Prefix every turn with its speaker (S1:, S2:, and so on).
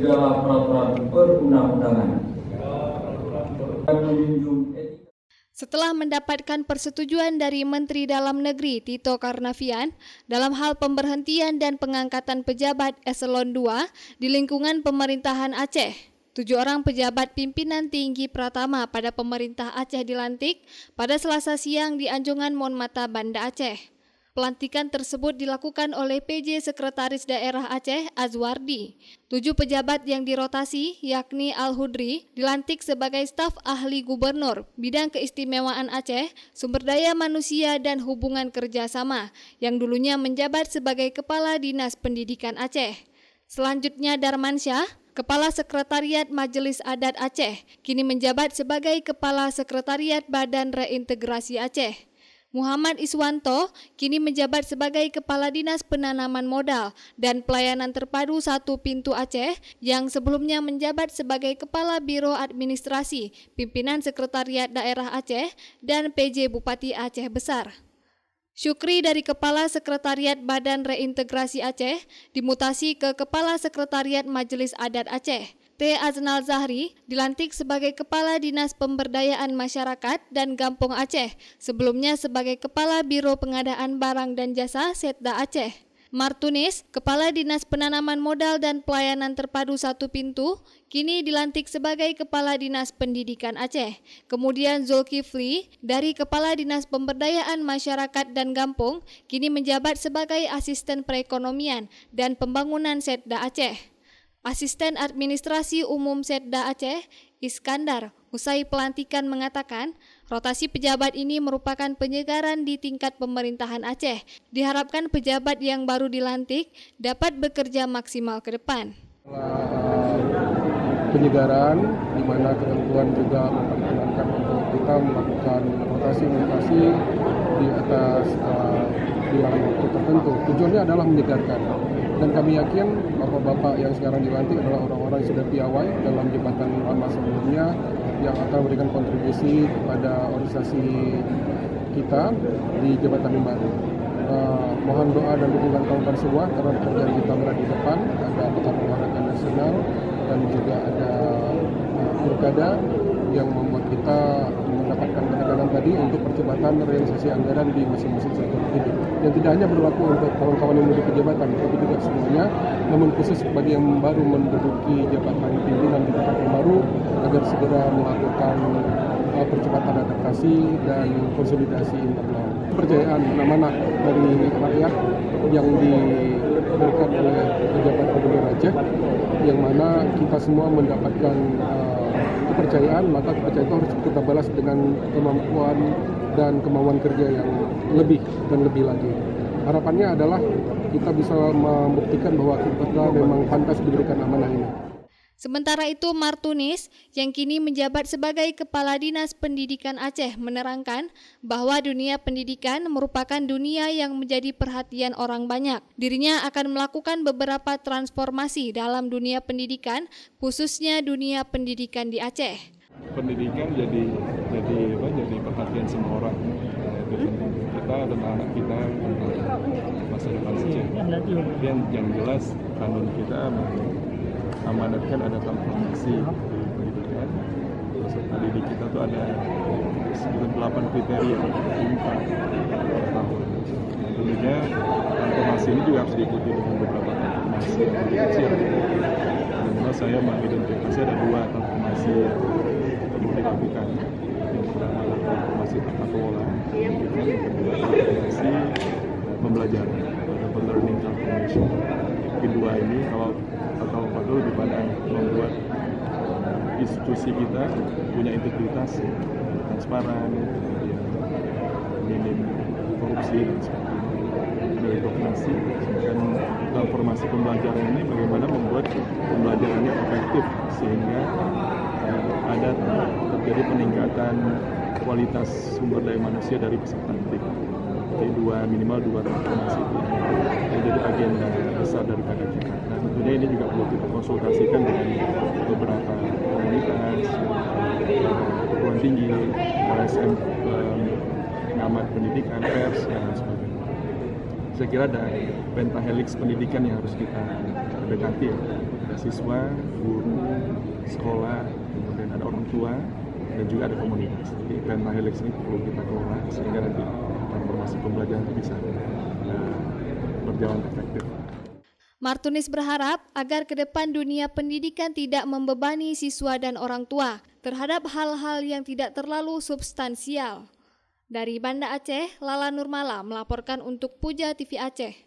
S1: segala peraturan perundang-undangan dan menjunjung etika.
S2: Setelah mendapatkan persetujuan dari Menteri Dalam Negeri Tito Karnavian dalam hal pemberhentian dan pengangkatan pejabat eselon 2 di lingkungan pemerintahan Aceh, 7 orang pejabat pimpinan tinggi Pratama pada pemerintah Aceh dilantik pada Selasa siang di Anjungan Monmata, Banda Aceh. Pelantikan tersebut dilakukan oleh PJ Sekretaris Daerah Aceh Azwardi. 7 pejabat yang dirotasi yakni Al-Hudri dilantik sebagai staf ahli gubernur bidang keistimewaan Aceh, sumber daya manusia dan hubungan kerjasama yang dulunya menjabat sebagai Kepala Dinas Pendidikan Aceh. Selanjutnya Darmansyah, Kepala Sekretariat Majelis Adat Aceh, kini menjabat sebagai Kepala Sekretariat Badan Reintegrasi Aceh. Muhammad Iswanto kini menjabat sebagai Kepala Dinas Penanaman Modal dan Pelayanan Terpadu 1 Pintu Aceh yang sebelumnya menjabat sebagai Kepala Biro Administrasi, Pimpinan Sekretariat Daerah Aceh dan PJ Bupati Aceh Besar. Syukri dari Kepala Sekretariat Badan Reintegrasi Aceh dimutasi ke Kepala Sekretariat Majelis Adat Aceh. T. Aznal Zahri dilantik sebagai Kepala Dinas Pemberdayaan Masyarakat dan Gampong Aceh, sebelumnya sebagai Kepala Biro Pengadaan Barang dan Jasa Setda Aceh. Martunis, Kepala Dinas Penanaman Modal dan Pelayanan Terpadu 1 Pintu, kini dilantik sebagai Kepala Dinas Pendidikan Aceh. Kemudian Zulkifli, dari Kepala Dinas Pemberdayaan Masyarakat dan Gampong, kini menjabat sebagai Asisten Perekonomian dan Pembangunan Setda Aceh. Asisten Administrasi Umum Setda Aceh, Iskandar, usai pelantikan mengatakan, rotasi pejabat ini merupakan penyegaran di tingkat pemerintahan Aceh. Diharapkan pejabat yang baru dilantik dapat bekerja maksimal ke depan.
S3: Penyegaran, di mana ketentuan juga memperkenankan untuk kita melakukan rotasi-rotasi di atas bilangan waktu tertentu. Tujuannya adalah menyegarkan. Dan kami yakin bapak-bapak yang sekarang dilantik adalah orang-orang yang sudah piawai dalam jabatan lama sebelumnya yang akan memberikan kontribusi kepada organisasi kita di jabatan yang baru. Mohon doa dan dukungan kawan-kawan semua karena pekerjaan kita berada di depan. Ada Pekan Olahraga Nasional dan juga ada pilkada yang membuat kita mendapatkan penekanan tadi untuk percepatan realisasi anggaran di masing-masing sektor hidup. Yang tidak hanya berlaku untuk kawan-kawan yang menduduki jabatan, tapi juga semuanya, namun khusus bagi yang baru menduduki jabatan pimpinan di tempat yang baru, agar segera melakukan percepatan adaptasi dan konsolidasi internal. Kepercayaan amanah dari rakyat yang diberikan oleh pejabat Gubernur Aceh, yang mana kita semua mendapatkan kepercayaan, maka kepercayaan itu harus kita balas dengan kemampuan dan kemauan kerja yang lebih dan lebih lagi. Harapannya adalah kita bisa membuktikan bahwa kita memang pantas diberikan amanah ini.
S2: Sementara itu, Martunis, yang kini menjabat sebagai Kepala Dinas Pendidikan Aceh, menerangkan bahwa dunia pendidikan merupakan dunia yang menjadi perhatian orang banyak. Dirinya akan melakukan beberapa transformasi dalam dunia pendidikan, khususnya dunia pendidikan di Aceh.
S4: Pendidikan jadi perhatian semua orang. Kita dan anak kita masa depan Aceh. Yang jelas kanun kita amanatkan ada transformasi di pendidikan. Peserta didik kita tuh ada 8 kriteria 4 tahun. Tentunya transformasi ini juga harus diikuti dengan beberapa transformasi yang kecil. Dimana saya mengidentifikasi ada 2 transformasi yang perlu dilakukan. Yang pertama adalah transformasi tata kelola, yang kedua transformasi pembelajaran atau learning transformation. Kedua ini kalau lebih pada membuat institusi kita punya integritas, transparan, minim korupsi dan sebagainya, meritokrasi. Dan transformasi pembelajaran ini bagaimana membuat pembelajarannya efektif sehingga ada terjadi peningkatan kualitas sumber daya manusia dari peserta didik. Jadi minimal dua transformasi itu yang jadi agenda besar daripada kita. Nah tentunya ini juga perlu kita konsultasikan dengan beberapa komunitas, perguruan tinggi, LSM, pengamat pendidikan, pers, dan sebagainya. Saya kira ada pentahelix pendidikan yang harus kita dekati. ada siswa, guru, sekolah, kemudian ada orang tua, dan juga ada komunitas. Jadi Pemda Helix ini perlu kita kelola sehingga nanti transformasi pembelajaran itu bisa berjalan efektif.
S2: Martunis berharap agar ke depan dunia pendidikan tidak membebani siswa dan orang tua terhadap hal-hal yang tidak terlalu substansial. Dari Banda Aceh, Lala Nurmala melaporkan untuk Puja TV Aceh.